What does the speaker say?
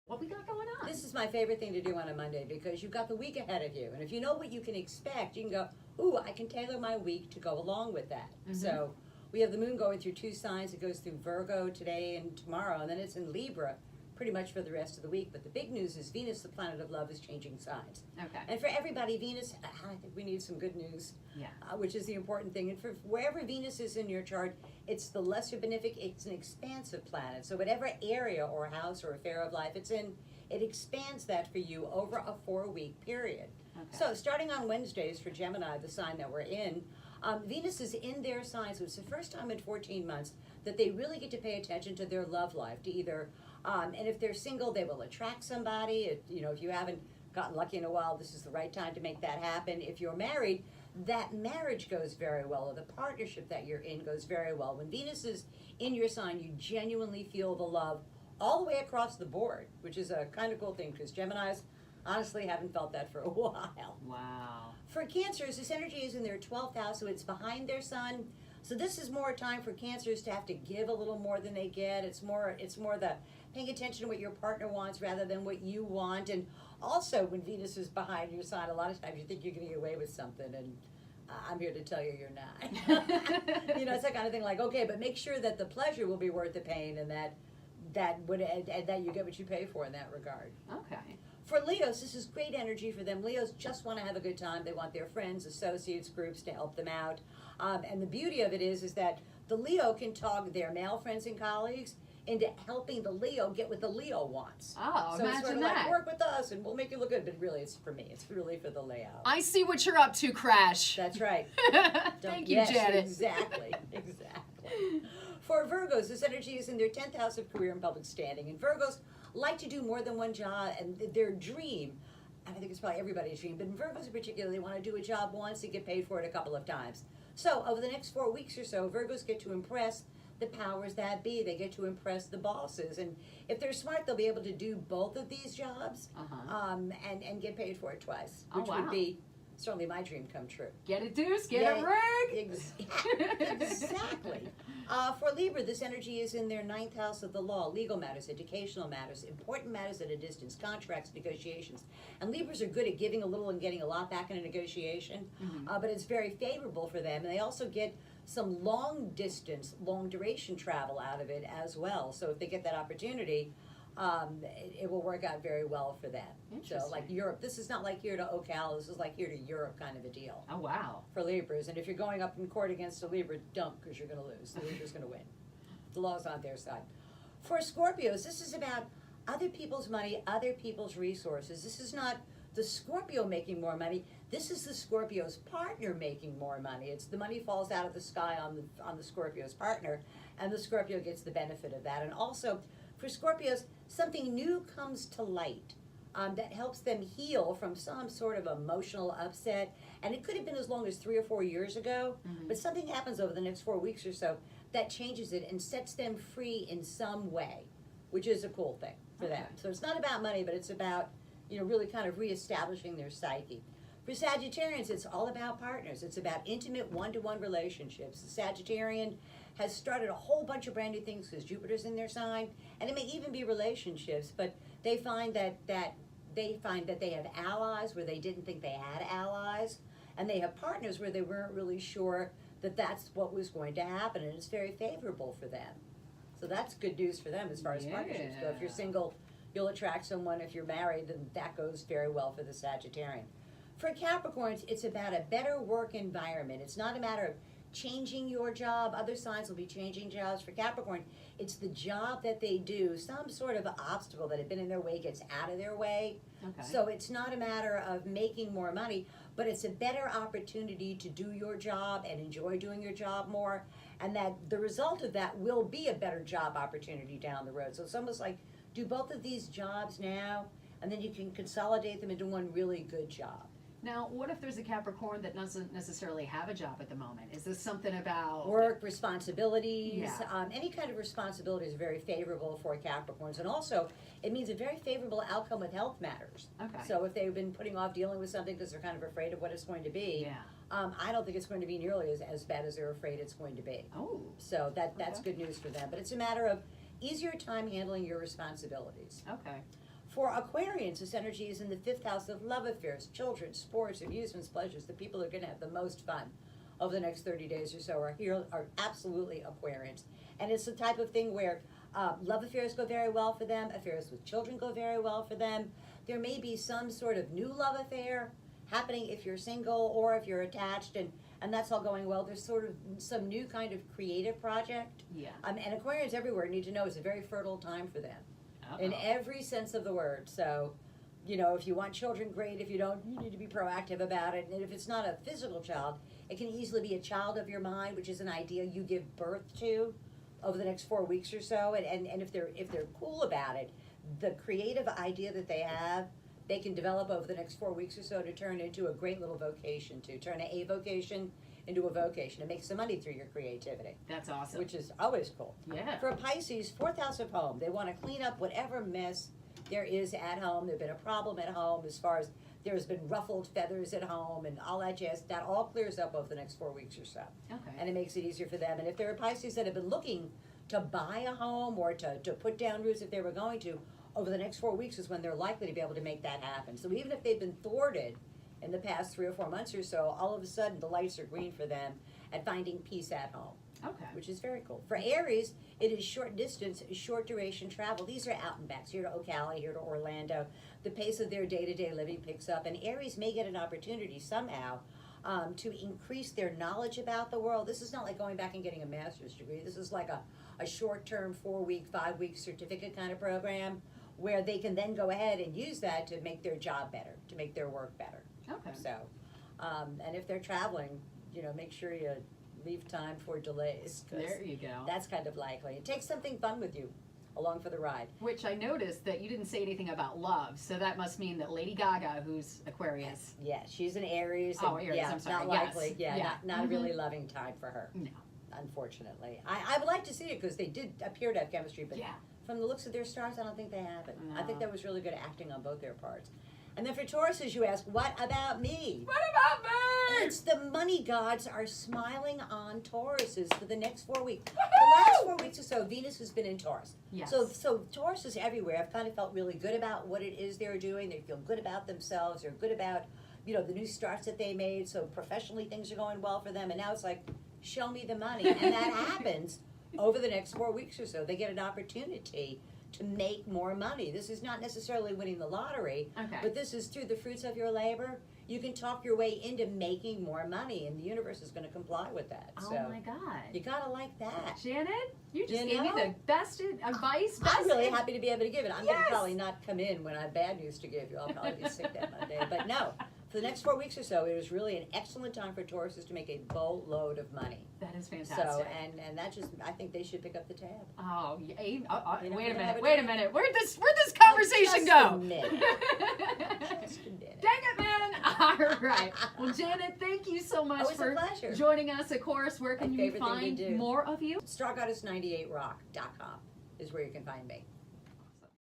What we got going on? This is my favorite thing to do on a Monday because you've got the week ahead of you. And if you know what you can expect, you can go, ooh, I can tailor my week to go along with that. So we have the moon going through 2 signs. It goes through Virgo today and tomorrow, and then it's in Libra pretty much for the rest of the week. But the big news is Venus, the planet of love, is changing signs. Okay. And for everybody, Venus, I think we need some good news, which is the important thing. And for wherever Venus is in your chart, it's the lesser benefic, it's an expansive planet. So whatever area or house or affair of life it's in, it expands that for you over a 4-week period. Okay. So starting on Wednesdays for Gemini, the sign that we're in, Venus is in their sign, so it's the first time in 14 months that they really get to pay attention to their love life, to either, and if they're single, they will attract somebody. If you haven't gotten lucky in a while, this is the right time to make that happen. If you're married, that marriage goes very well, or the partnership that you're in goes very well. When Venus is in your sign, you genuinely feel the love all the way across the board, which is a kind of cool thing, because Geminis honestly haven't felt that for a while. Wow. For Cancers, this energy is in their 12th house, so it's behind their sun. So this is more time for Cancers to have to give a little more than they get. It's more the paying attention to what your partner wants rather than what you want. And also, when Venus is behind your sign, a lot of times you think you're going to get away with something, and I'm here to tell you you're not. It's that kind of thing, like, okay, but make sure that the pleasure will be worth the pain, and that you get what you pay for in that regard. Okay. For Leos, this is great energy for them. Leos just want to have a good time. They want their friends, associates, groups to help them out. And the beauty of it is that the Leo can talk their male friends and colleagues into helping the Leo get what the Leo wants. Oh, so imagine it's sort of that. like, work with us and we'll make you look good. But really, it's for me. It's really for the Leo. I see what you're up to, Crash. That's right. Thank you, yes, Janet. Exactly. For Virgos, this energy is in their 10th house of career and public standing. And Virgos like to do more than one job, and their dream, and I think it's probably everybody's dream, but in Virgos in particular, they want to do a job once and get paid for it a couple of times. So over the next 4 weeks or so, Virgos get to impress the powers that be. They get to impress the bosses. And if they're smart, they'll be able to do both of these jobs and get paid for it twice, which would be certainly my dream come true. Get a deuce, get a ring. Exactly. For Libra, this energy is in their 9th house of the law, legal matters, educational matters, important matters at a distance, contracts, negotiations. And Libras are good at giving a little and getting a lot back in a negotiation, but it's very favorable for them. And they also get some long distance, long duration travel out of it as well. So if they get that opportunity, it will work out very well for them. So like Europe, this is not like here to Ocala, this is like here to Europe kind of a deal. Oh, wow. For Libras. And if you're going up in court against a Libra, don't, because you're going to lose. The Libra's going to win. The law's on their side. For Scorpios, this is about other people's money, other people's resources. This is not the Scorpio making more money. This is the Scorpio's partner making more money. It's the money falls out of the sky on the Scorpio's partner, and the Scorpio gets the benefit of that. And also, for Scorpios, something new comes to light that helps them heal from some sort of emotional upset. And it could have been as long as 3 or 4 years ago, but something happens over the next 4 weeks or so that changes it and sets them free in some way, which is a cool thing for them. So it's not about money, but it's about, really kind of reestablishing their psyche. For Sagittarians, it's all about partners. It's about intimate one-to-one relationships. The Sagittarian has started a whole bunch of brand new things because Jupiter's in their sign, and it may even be relationships, but they find that they have allies where they didn't think they had allies, and they have partners where they weren't really sure that that's what was going to happen, and it's very favorable for them. So that's good news for them as far as partnerships go. If you're single, you'll attract someone. If you're married, then that goes very well for the Sagittarian. For Capricorns, it's about a better work environment. It's not a matter of changing your job. Other signs will be changing jobs. For Capricorn, it's the job that they do. Some sort of obstacle that had been in their way gets out of their way. So it's not a matter of making more money, but it's a better opportunity to do your job and enjoy doing your job more. And that the result of that will be a better job opportunity down the road. So it's almost like do both of these jobs now, and then you can consolidate them into one really good job. Now, what if there's a Capricorn that doesn't necessarily have a job at the moment? Is this something about work, responsibilities? Any kind of responsibility is very favorable for Capricorns. And also, it means a very favorable outcome with health matters. So if they've been putting off dealing with something because they're kind of afraid of what it's going to be, I don't think it's going to be nearly as bad as they're afraid it's going to be. So that's good news for them. But it's a matter of easier time handling your responsibilities. For Aquarians, this energy is in the 5th house of love affairs, children, sports, amusements, pleasures. The people who are going to have the most fun over the next 30 days or so are absolutely Aquarians. And it's the type of thing where love affairs go very well for them, affairs with children go very well for them. There may be some sort of new love affair happening if you're single or if you're attached, and that's all going well. There's sort of some new kind of creative project. Yeah. And Aquarians everywhere need to know it's a very fertile time for them. Uh-oh. In every sense of the word. So, if you want children, great. If you don't, you need to be proactive about it. And if it's not a physical child, it can easily be a child of your mind, which is an idea you give birth to over the next 4 weeks or so. And if they're cool about it, the creative idea that they have, they can develop over the next 4 weeks or so to turn into a great little vocation, to turn a vocation into a vocation and make some money through your creativity. That's awesome. Which is always cool. Yeah. For Pisces, 4th house of home, they want to clean up whatever mess there is at home. There's been a problem at home as far as there's been ruffled feathers at home and all that jazz. That all clears up over the next 4 weeks or so. Okay. And it makes it easier for them. And if there are Pisces that have been looking to buy a home or to put down roots if they were going to, over the next 4 weeks is when they're likely to be able to make that happen. So even if they've been thwarted in the past 3 or 4 months or so, all of a sudden the lights are green for them at finding peace at home. Okay. Which is very cool. For Aries, it is short distance, short duration travel. These are out and backs, here to Ocala, here to Orlando. The pace of their day-to-day living picks up, and Aries may get an opportunity somehow to increase their knowledge about the world. This is not like going back and getting a master's degree. This is like a short-term 4-week, 5-week certificate kind of program where they can then go ahead and use that to make their job better, to make their work better. Okay. So, and if they're traveling, make sure you leave time for delays. 'Cause There you go. that's kind of likely. And take something fun with you along for the ride. Which I noticed that you didn't say anything about love, so that must mean that Lady Gaga, who's Aquarius. Yeah, she's an Aries. Oh, and Aries, yeah, I'm sorry, not yes. likely. Yeah, Yeah. not a really Mhm. loving time for her, No. unfortunately. I would like to see it because they did appear to have chemistry, but Yeah. from the looks of their stars, I don't think they have it. I think No. that was really good acting on both their parts. And then for Tauruses, you ask, what about me? What about me? It's the money gods are smiling on Tauruses for the next 4 weeks. The last 4 weeks or so, Venus has been in Taurus. Yes. So Tauruses everywhere have kind of felt really good about what it is they're doing. They feel good about themselves. They're good about, the new starts that they made. So professionally, things are going well for them. And now it's like, show me the money. And that happens over the next 4 weeks or so. They get an opportunity to make more money. This is not necessarily winning the lottery, Okay. but this is through the fruits of your labor. You can talk your way into making more money, and the universe is going to comply with that. Oh So my God. you gotta like that. Janet, you just You gave me know? the best advice. I'm best really ad- happy to be able to give it. I'm going Yes. to probably not come in when I have bad news to give you. I'll probably be sick that Monday. But no, for the next 4 weeks or so, it was really an excellent time for Tauruses to make a boatload of money. That is So, fantastic. and that just, I think they should pick up the tab. Oh, yeah, You know, wait a we're gonna have minute, a wait a debate. minute. Where'd this conversation Just a go? minute. Just a minute. Dang it, man! All right. Well, Janet, thank you so much Always a for pleasure. joining us. Of course, where can My you favorite thing to find do. more of you? StarGoddess98rock.com is where you can find me.